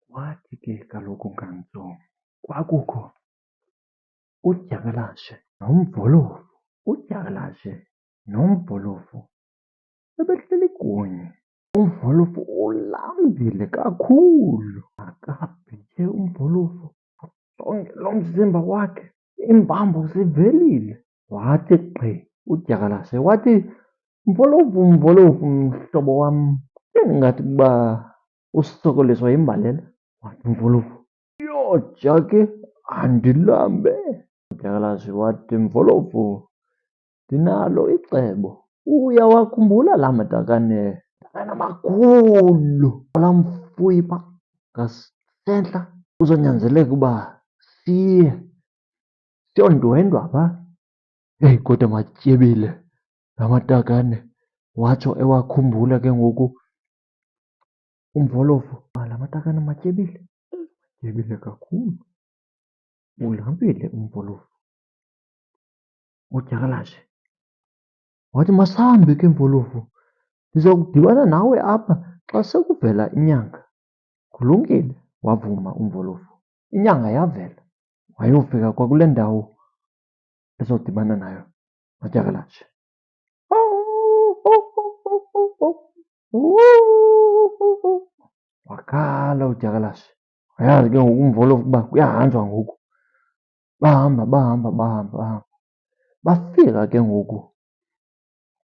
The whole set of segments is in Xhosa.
Wathi ke kaloku ngantsomi kwakukho udyakalashe nomvolovu. Udyakalashe nomvolovu bebehleli kunye. Umvolovu ulambile kakhulu, akabhitye umvolovu jonge lo mzimba wakhe, iimbambo zivelile. Wathi gqi udyakalashe wathi, Mvolovu, Mvolovu, mhlobo wam, ingathi ukuba usokoliswa yimbalela. Wathi umvolovu, yoja ke andilambe. Udyakalashe wathi, Mvolovu, ndinalo icebo. Uyawakhumbula laa matakane makhulu laa mfuyi phaa ngasentla? Kuzonyanzeleka uba siye siyondwendwa phaa. Heyi kodwa matyebile la matakane. Watsho ewakhumbula ke ngoku umvolovu uba la matakane matyebile, matyebile kakhulu, ulambile umvolovu. Udyakalashe wathi, masihambe ke mvolovu, ndiza kudibana nawe apha xa sekuvela inyanga. Kulungile, wavuma umvolovu. Inyanga yavela, wayofika kwakule ndawo ezodibana nayo udyakalashe. Wakhala udyakalashe, wayazi ke ngoku umvolovu uba kuyahanjwa ngoku. Bahamba. Bafika ke ngoku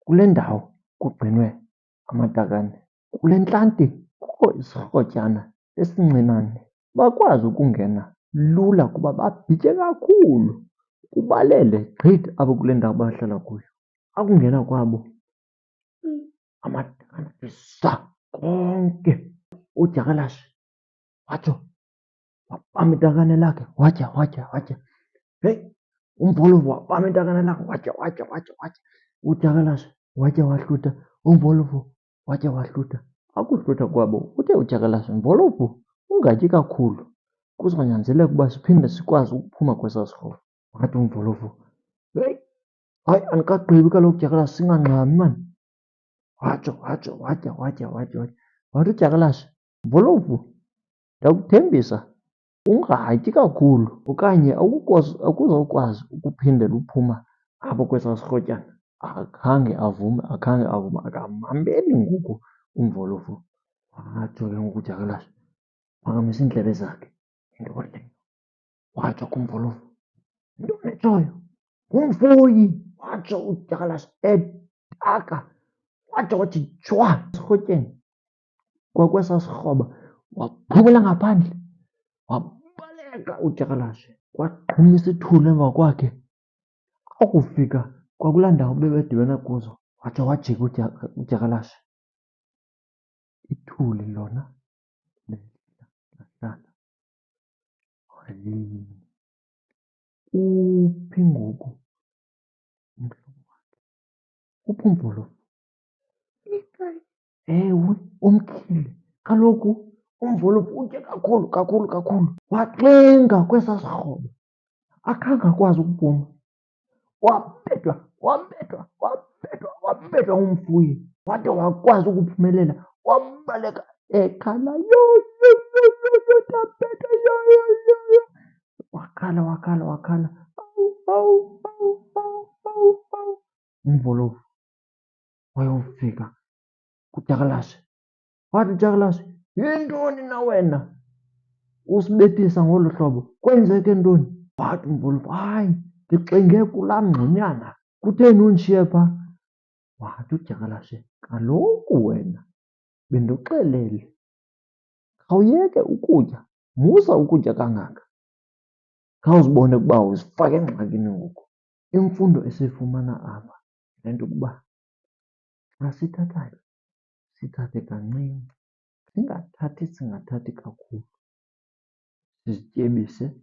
kule ndawo kugcinwe amatakane. Kule ntlanti kukho isirhotyana esincinane. Bakwazi ukungena lula kuba babhitye kakhulu, kubalele gqithi apho kule ndawo bahlala kuyo. Akungena kwabo amatakane konke. Udyakalashe watsho wabamba itakane lakhe watya. Heyi, umvolovu wabamba itakane lakhe watya. Udyakalashe watya wahlutha, umvolovu watya wahlutha. Akuhlutha kwabo uthe udyakalashe, Mvolovu, ungatyi kakhulu, kuzonyanzeleka uba siphinde sikwazi ukuphuma kwesaa sikroba. Wathi umvolovu, heyi, hayi andikagqibi kaloku udyakalashe, singangxami maan. Watsho watya. Wathi udyakalashe, Mvolovu, ndiyakuthembisa ungatyi kakhulu okanye akuzokwazi ukuphindela uphuma apho kwesaa sirhotyana. Akhange avume, akamameli ngoku umvolovu. Watsho ke ngoku udyakalashe waphakamisa iindlebe zakhe, watsho kumvolovu, yintoni etshoyo? Ngumfuyi, watsho udyakalashe edaka. Watsho wathi jwa esirhotyeni kwakwesaa sikroba, waphumela ngaphandle, wabaleka udyakalashe, wagqumisa ithuli emva kwakhe. Akufika kwakulaa ndawo bebedibene kuzo watsho wajika udyakalashe. Ithuli lona lahlala. Uphi ngoku umhlobo wakhe? Uphi umvolovu? Ewe, umtyhile. Kaloku umvolovu utye kakhulu. Waxinga kwesaa sikroba, akhange akwazi ukuphuma. Wabethwa ngumfuyi wade wakwazi ukuphumelela. Wabaleka ekhala, yho, ndabethwa. Wakhala. Awu. Umvolovu wayofika kudyakalashe. Wathi udyakalashe, yintoni na wena usibethisa ngolu hlobo, kwenzeke ntoni? Wathi umvolovu, hayi, ndixinge kulaa mngxunyana. Kutheni undishiye phaa? Wathi udyakalashe, kaloku wena bendikuxelele, khawuyeke ukutya, musa ukutya kangaka. Khawuzibone ukuba uzifake engxakini ngoku. Imfundo esiyifumana apha yile nto ukuba xa sithathayo sithathe kancinci, singathathi kakhulu, sizityebise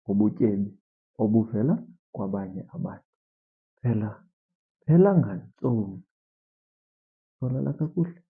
ngobutyebi obuvela kwabanye abantu. Phela ngantsomi. Uzolala kakuhle?